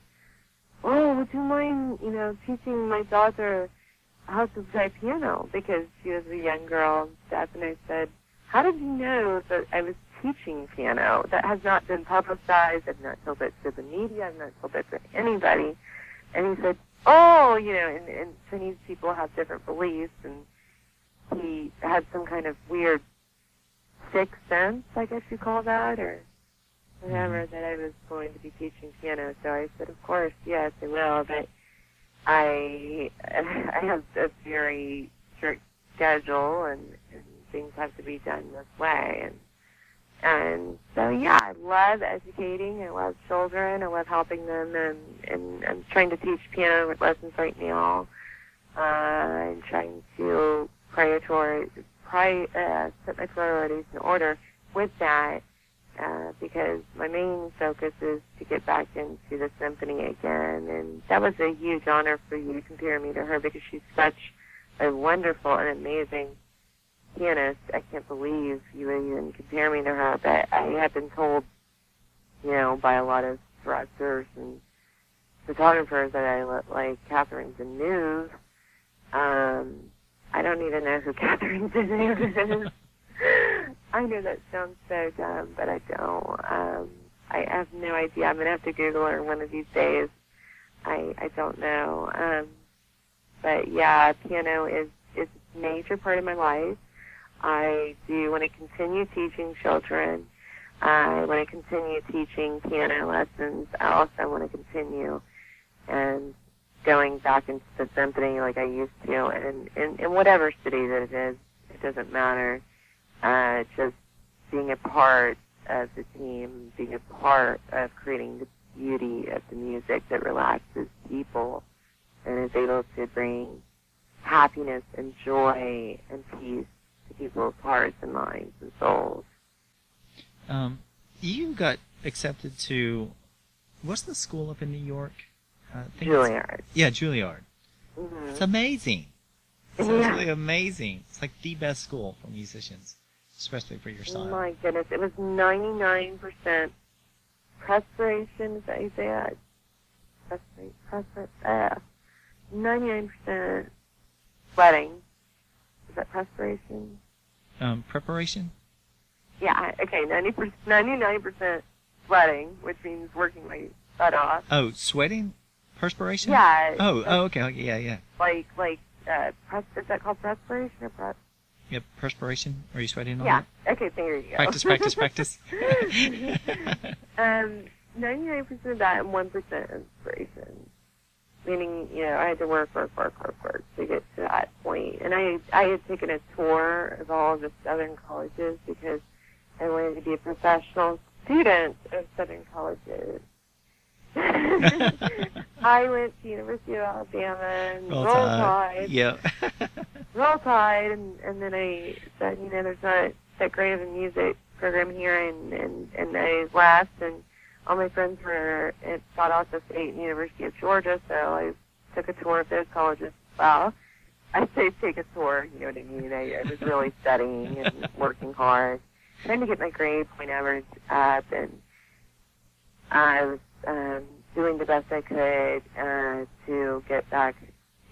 [SPEAKER 2] "Oh, would you mind, teaching my daughter how to play piano?" Because she was a young girl and stuff. And I said, "How did you know that I was teaching piano? That has not been publicized. I've not told it to the media. I've not told it to anybody." And he said, "Oh, and Chinese people have different beliefs," and he had some kind of weird sixth sense, I guess you call that, or whatever, that I was going to be teaching piano. So I said, "Of course, yes, I will, but I have a very strict schedule, and things have to be done this way." And so, yeah, I love educating. I love children. I love helping them, and I'm trying to teach piano lessons right now. I'm trying to set my priorities in order with that, because my main focus is to get back into the symphony again. And that was a huge honor for you to compare me to her, because she's such a wonderful and amazing pianist. I can't believe you would even compare me to her, but I have been told, by a lot of directors and photographers that I look like Catherine Deneuve. I don't even know who Catherine Deneuve is. I know that sounds so dumb, but I don't. I have no idea. I'm going to have to Google her one of these days. I don't know. But yeah, piano is a major part of my life. I do want to continue teaching children. I want to continue teaching piano lessons. I also want to continue and going back into the symphony like I used to, and in whatever city that it is, it doesn't matter. Just being a part of the team, being a part of creating the beauty of the music that relaxes people and is able to bring happiness and joy and peace to people's hearts and minds and souls.
[SPEAKER 3] You got accepted to, what's the school up in New York?
[SPEAKER 2] Juilliard.
[SPEAKER 3] Yeah, Juilliard.
[SPEAKER 2] Mm-hmm.
[SPEAKER 3] It's amazing. It's absolutely amazing. It's like the best school for musicians, especially for your style.
[SPEAKER 2] Oh my goodness, it was 99% perspiration. Is that how you say that? 99% sweating. Is that perspiration?
[SPEAKER 3] Preparation?
[SPEAKER 2] Yeah, okay, 99% sweating, which means working my butt off.
[SPEAKER 3] Oh, sweating? Perspiration?
[SPEAKER 2] Yeah.
[SPEAKER 3] Oh, okay, yeah.
[SPEAKER 2] Like, is that called perspiration or prep?
[SPEAKER 3] Yep, perspiration. Are you sweating on
[SPEAKER 2] Yeah.
[SPEAKER 3] that?
[SPEAKER 2] Okay, there you go.
[SPEAKER 3] Practice.
[SPEAKER 2] 99% of that and 1% inspiration. Meaning, I had to work to get to that point. And I had taken a tour of all of the Southern colleges because I wanted to be a professional student of Southern colleges. I went to University of Alabama and Roll Tide.
[SPEAKER 3] Yep.
[SPEAKER 2] Roll Tide, and then I said, there's not that great of a music program here, and I left, and all my friends were at Valdosta State and University of Georgia, so I took a tour of those colleges as well. I say take a tour, you know what I mean? I was really studying and working hard, trying to get my grade point average up, and I was doing the best I could to get back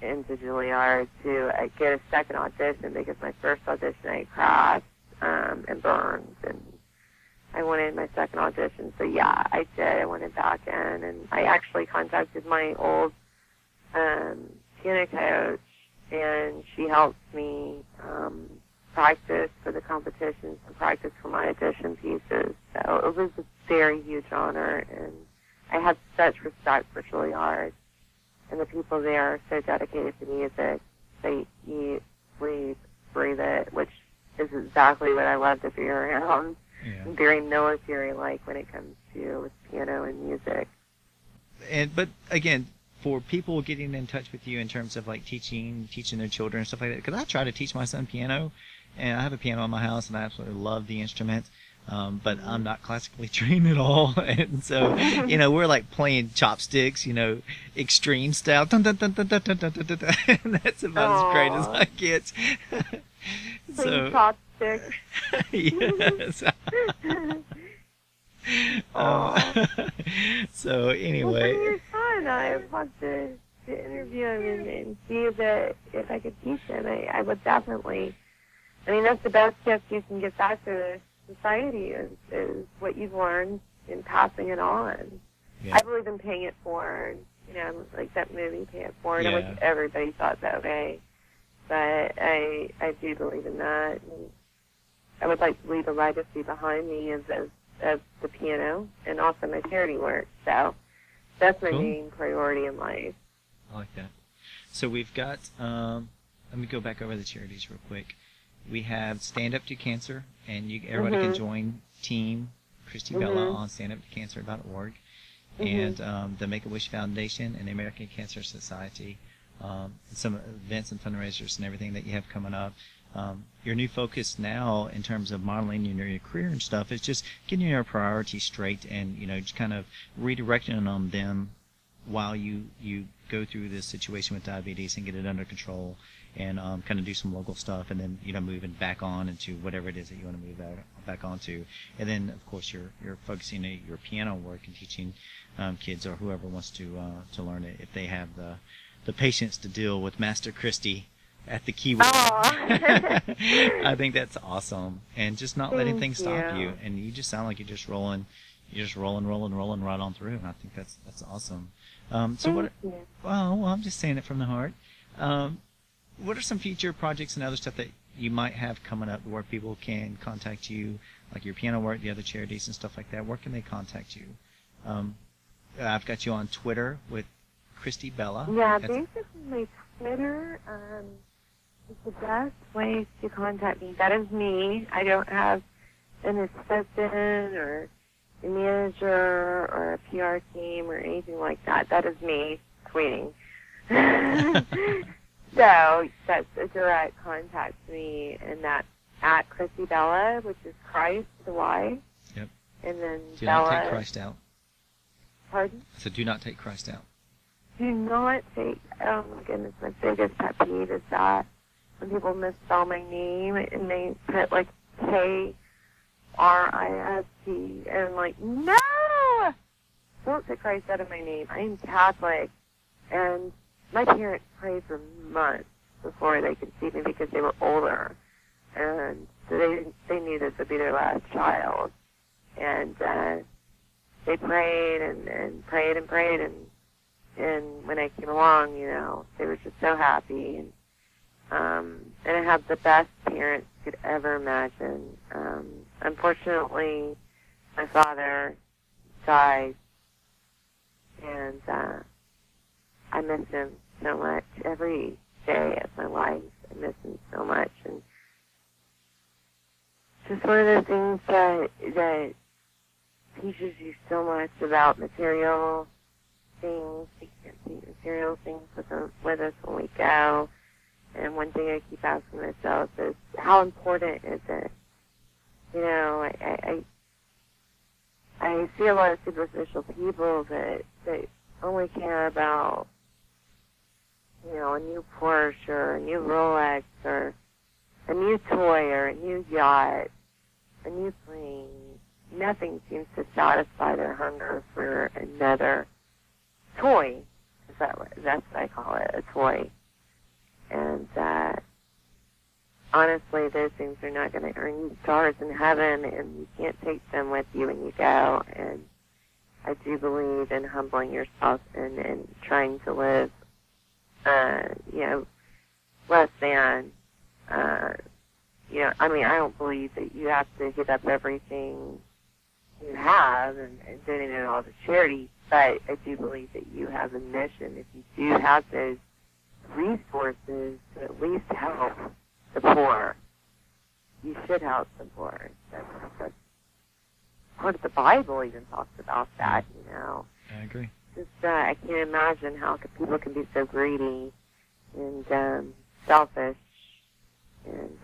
[SPEAKER 2] into Juilliard to get a second audition, because my first audition I crashed and burned, and I wanted my second audition. So yeah, I did. I went back in, and I actually contacted my old piano coach, and she helped me practice for the competitions and practice for my audition pieces. So it was a very huge honor, and I have such respect for Juilliard, and the people there are so dedicated to music. They eat, sleep, breathe it, which is exactly what I love to be around.
[SPEAKER 3] Yeah.
[SPEAKER 2] I'm very military-like when it comes to piano and music.
[SPEAKER 3] But again, for people getting in touch with you in terms of like teaching their children and stuff like that, because I try to teach my son piano, and I have a piano in my house, and I absolutely love the instrument. but I'm not classically trained at all, and so we're like playing chopsticks, extreme style, dun, dun, dun, dun, dun, dun, dun, dun, dun, dun. And that's about as great as I get.
[SPEAKER 2] So chopsticks.
[SPEAKER 3] Yes. So anyway.
[SPEAKER 2] Well, your son, I want to interview him and see that if I could teach him. I would definitely. I mean, that's the best gift you can give back to society is what you've learned in passing it on.
[SPEAKER 3] Yeah.
[SPEAKER 2] I believe in paying it forward. Like that movie, Pay It Forward.
[SPEAKER 3] Yeah.
[SPEAKER 2] I wish everybody thought that way, but I do believe in that. And I would like to leave a legacy behind me of the piano and also my charity work. So that's my main priority in life.
[SPEAKER 3] I like that. So we've got. Let me go back over the charities real quick. We have Stand Up to Cancer, and everybody can join Team Christy Bella on standuptocancer.org, and the Make-A-Wish Foundation and the American Cancer Society, some events and fundraisers and everything that you have coming up. Your new focus now in terms of modeling your career and stuff is just getting your priorities straight and, just kind of redirecting on them while you go through this situation with diabetes and get it under control, and kind of do some local stuff, and then moving back on into whatever it is that you want to move back onto, and then of course you're focusing on your piano work and teaching kids or whoever wants to learn it, if they have the patience to deal with Master Christy at the keyboard. I think that's awesome, and just not letting things stop you, and you just sound like you're just rolling right on through, and I think that's awesome. So what? Well, I'm just saying it from the heart. What are some future projects and other stuff that you might have coming up where people can contact you, like your piano work, the other charities and stuff like that? Where can they contact you? I've got you on Twitter with Christy Bella.
[SPEAKER 2] Yeah, basically my Twitter is the best way to contact me. That is me. I don't have an assistant or a manager or a PR team or anything like that. That is me tweeting. So that's a direct contact to me, and that's at Christy Bella, which is Christ, the Y.
[SPEAKER 3] Yep.
[SPEAKER 2] And then
[SPEAKER 3] do
[SPEAKER 2] Bella.
[SPEAKER 3] Do not take Christ out.
[SPEAKER 2] Pardon?
[SPEAKER 3] So do not take Christ out.
[SPEAKER 2] Do not take, oh my goodness, my biggest pet peeve is that when people misspell my name and they put like Krist, and I'm like, no! Don't take Christ out of my name. I am Catholic, and my parents prayed for months before they could see me because they were older, and so they knew this would be their last child, and they prayed and prayed and prayed, and when I came along, they were just so happy, and I have the best parents you could ever imagine. Unfortunately, my father died, and I miss him so much every day of my life. I miss him so much, and it's just one of those things that teaches you so much about material things. We can't take material things with us when we go. And one thing I keep asking myself is, how important is it? I see a lot of superficial people that only care about, a new Porsche or a new Rolex or a new toy or a new yacht, a new plane. Nothing seems to satisfy their hunger for another toy. That's what I call it, a toy. And honestly, those things are not going to earn you stars in heaven, and you can't take them with you when you go. And I do believe in humbling yourself and trying to live, less than, I don't believe that you have to give up everything you have and donate it all to charity, but I do believe that you have a mission. If you do have those resources to at least help the poor, you should help the poor. That's part of the Bible even talks about that,
[SPEAKER 3] I agree.
[SPEAKER 2] Just, I can't imagine how people can be so greedy and selfish, and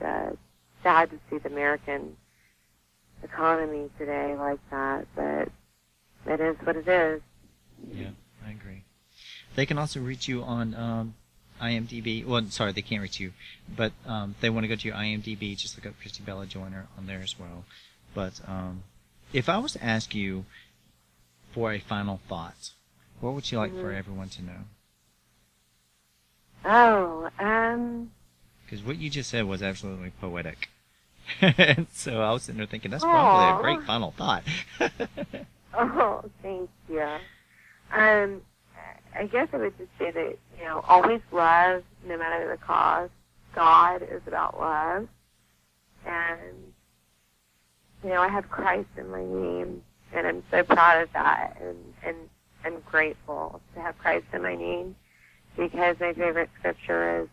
[SPEAKER 2] sad to see the American economy today like that, but it is what it is.
[SPEAKER 3] Yeah, I agree. They can also reach you on IMDb. Well, sorry, they can't reach you, but they want to go to your IMDb. Just look up Christy Bella Joyner on there as well. But if I was to ask you for a final thought, what would you like for everyone to know? Because what you just said was absolutely poetic. And so I was sitting there thinking, that's probably a great final thought.
[SPEAKER 2] Oh, thank you. I guess I would just say that, always love, no matter the cost. God is about love. And, I have Christ in my name, and I'm so proud of that, and I'm grateful to have Christ in my name, because my favorite scripture is,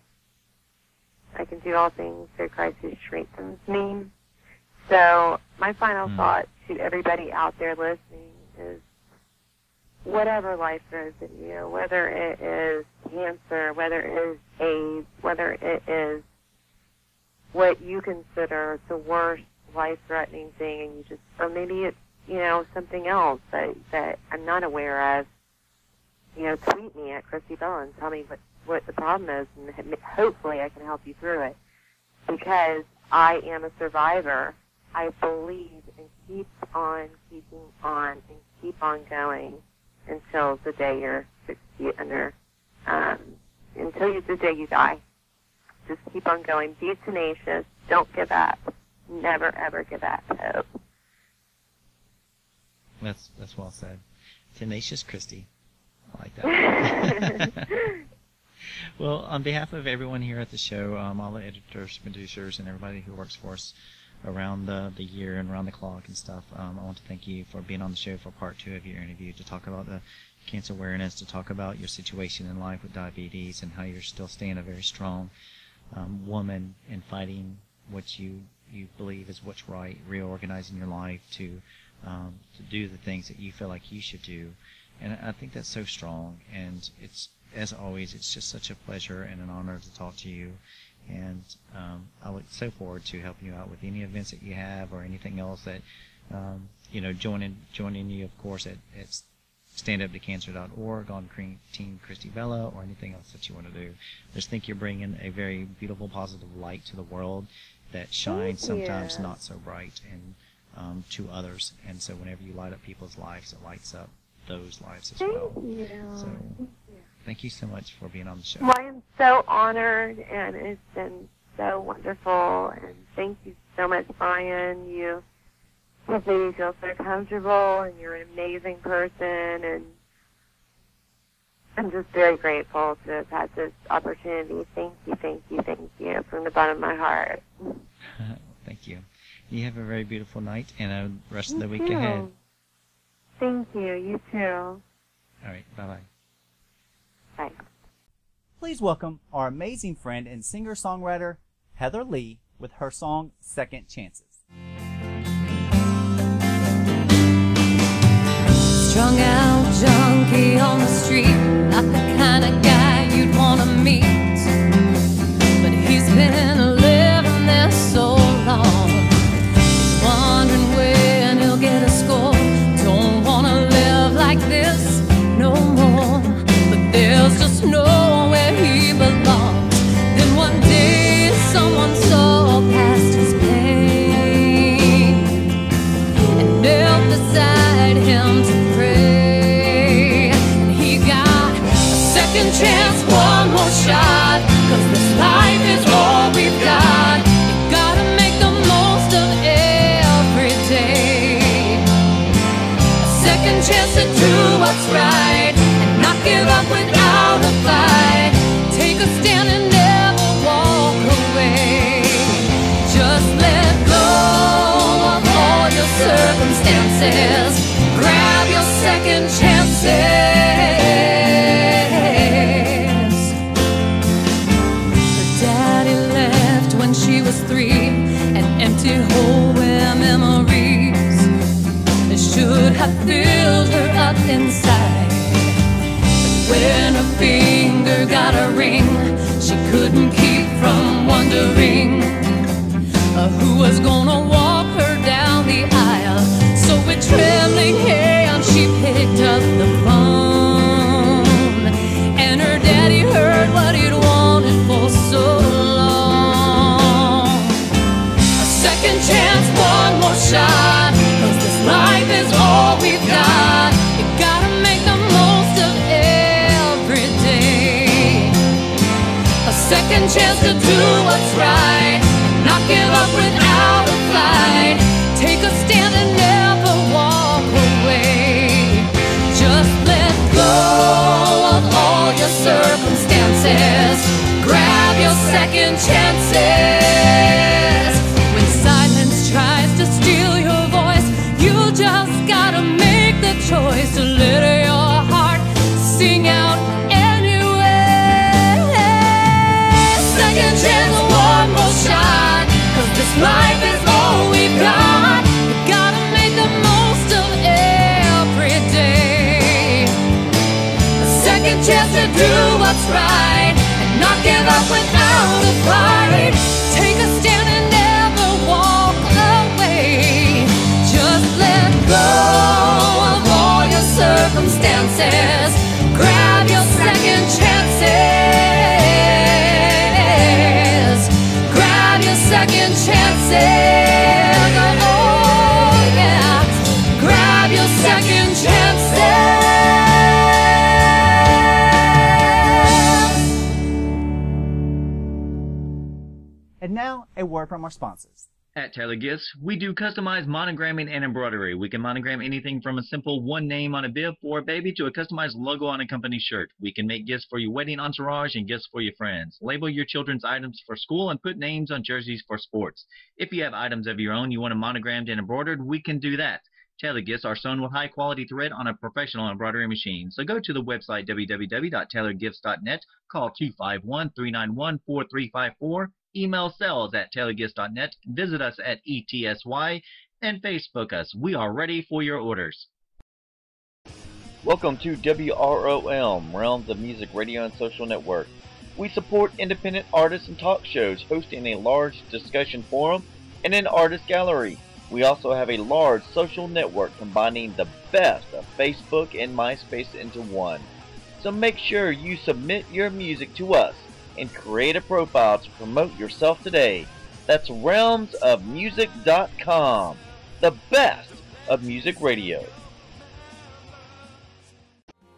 [SPEAKER 2] I can do all things through Christ who strengthens me. So my final thought to everybody out there listening is, whatever life throws at you, whether it is cancer, whether it is AIDS, whether it is what you consider the worst life-threatening thing, and you just, or maybe it's, something else that I'm not aware of, tweet me at Christy Bella and tell me what the problem is, and hopefully I can help you through it. Because I am a survivor. I believe and keep on keeping on and keep on going until the day you're 6 feet under, until the day you die. Just keep on going. Be tenacious. Don't give up. Never, ever give up hope.
[SPEAKER 3] That's well said. Tenacious Christy. I like that. Well, on behalf of everyone here at the show, all the editors, producers, and everybody who works for us around the year and around the clock and stuff, I want to thank you for being on the show for part 2 of your interview, to talk about the cancer awareness, to talk about your situation in life with diabetes, and how you're still staying a very strong woman and fighting what you believe is what's right, reorganizing your life to do the things that you feel like you should do. And I think that's so strong, and it's, as always, it's just such a pleasure and an honor to talk to you. And I look so forward to helping you out with any events that you have, or anything else that, joining you, of course, at standuptocancer.org, on Team Christy Bella, or anything else that you want to do. I just think you're bringing a very beautiful, positive light to the world that shines sometimes not so bright, and to others. And so whenever you light up people's lives, it lights up those lives as well. So thank you so much for being on the show.
[SPEAKER 2] Well, I am so honored, and it's been so wonderful. And thank you so much, Bryan. You have made me feel so comfortable, and you're an amazing person. And I'm just very grateful to have had this opportunity. Thank you, thank you, thank you from the bottom of my heart.
[SPEAKER 3] Thank you. You have a very beautiful night and a rest of the week ahead.
[SPEAKER 2] Thank you. You too.
[SPEAKER 3] All right. Bye-bye.
[SPEAKER 2] Bye.
[SPEAKER 1] Please welcome our amazing friend and singer-songwriter, Heather Leigh, with her song, Second Chances.
[SPEAKER 4] Strung out junkie on the street, not the kind of guy you'd want to meet. But he's been living there so long, he's wondering when he'll get a score. Don't want to live like this no more, but there's just nowhere he belongs. Then one day someone saw past his pain and knelt beside him to pray. And he got a second chance, one more shot, 'cause this life is all we've got. You gotta make the most of every day. A second chance to do what's right and not give up without a fight. Take a stand and never walk away. Just let go of all your circumstances. Grab your second chances. Her daddy left when she was 3, an empty hole where memories should have filled her up inside. But when her finger got a ring, she couldn't keep from wondering who was gonna walk her down the aisle. trembling hand, she picked up the phone, and her daddy heard what he'd wanted for so long. A second chance, one more shot, 'cause this life is all we've got. You gotta make the most of every day. A second chance to do what's right, not give up without a fight. Take a stand and never walk away. Just let go of all your circumstances. Grab your second chances. When silence tries to steal your voice, you just gotta make the choice to let your heart sing out anyway. Second chance, one more shot, 'cause this life is all we've got. You gotta make the most of every day. A second chance to do what's right, and not give up without a fight. Take a stand and never walk away. Just let go of all your circumstances. Grab your second chances. Grab your second chances. Oh yeah. Grab your second chances.
[SPEAKER 1] And now, a word from our sponsors.
[SPEAKER 5] At Taylor Gifts, we do customized monogramming and embroidery. We can monogram anything from a simple one name on a bib for a baby to a customized logo on a company shirt. We can make gifts for your wedding entourage and gifts for your friends. Label your children's items for school and put names on jerseys for sports. If you have items of your own you want them monogrammed and embroidered, we can do that. Tailor Gifts are sewn with high-quality thread on a professional embroidery machine. So go to the website www.tailorgifts.net, call 251-391-4354, email sales@tailorgifts.net, visit us at ETSY, and Facebook us. We are ready for your orders.
[SPEAKER 6] Welcome to WROM, Realms of Music Radio and Social Network. We support independent artists and talk shows, hosting a large discussion forum and an artist gallery. We also have a large social network combining the best of Facebook and MySpace into one. So make sure you submit your music to us and create a profile to promote yourself today. That's realmsofmusic.com, the best of music radio.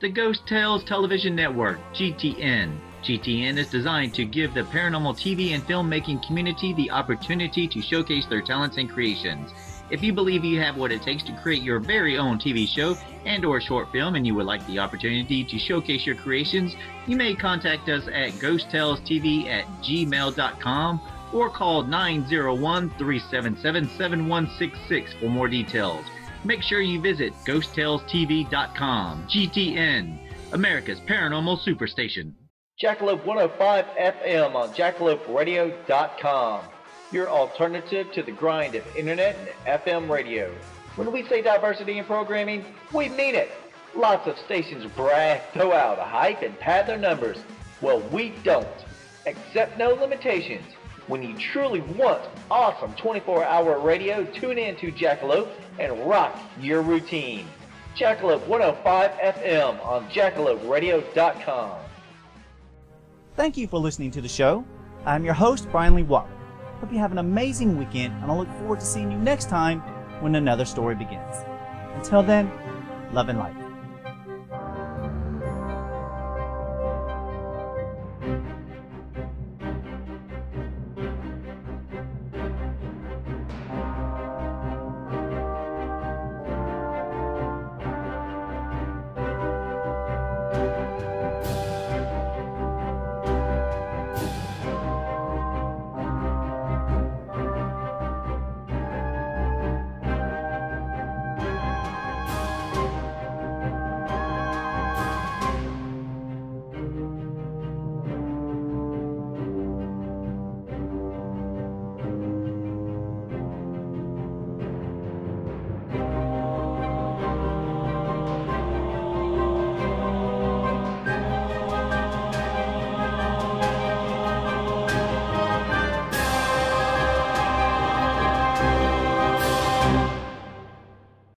[SPEAKER 5] The Ghost Tales Television Network, GTN. GTN is designed to give the paranormal TV and filmmaking community the opportunity to showcase their talents and creations. If you believe you have what it takes to create your very own TV show and or short film and you would like the opportunity to showcase your creations, you may contact us at ghosttales.tv@gmail.com or call 901-377-7166 for more details. Make sure you visit ghosttalestv.com. GTN, America's Paranormal Superstation.
[SPEAKER 6] Jackalope 105 FM on jackaloperadio.com. Your alternative to the grind of internet and FM radio. When we say diversity in programming, we mean it. Lots of stations brag, throw out a hype, and pad their numbers. Well, we don't. Accept no limitations. When you truly want awesome 24-hour radio, tune in to Jackalope and rock your routine. Jackalope 105 FM on jackaloperadio.com.
[SPEAKER 1] Thank you for listening to the show. I'm your host, Bryan Lee Whatley. Hope you have an amazing weekend, and I look forward to seeing you next time when another story begins. Until then, love and light.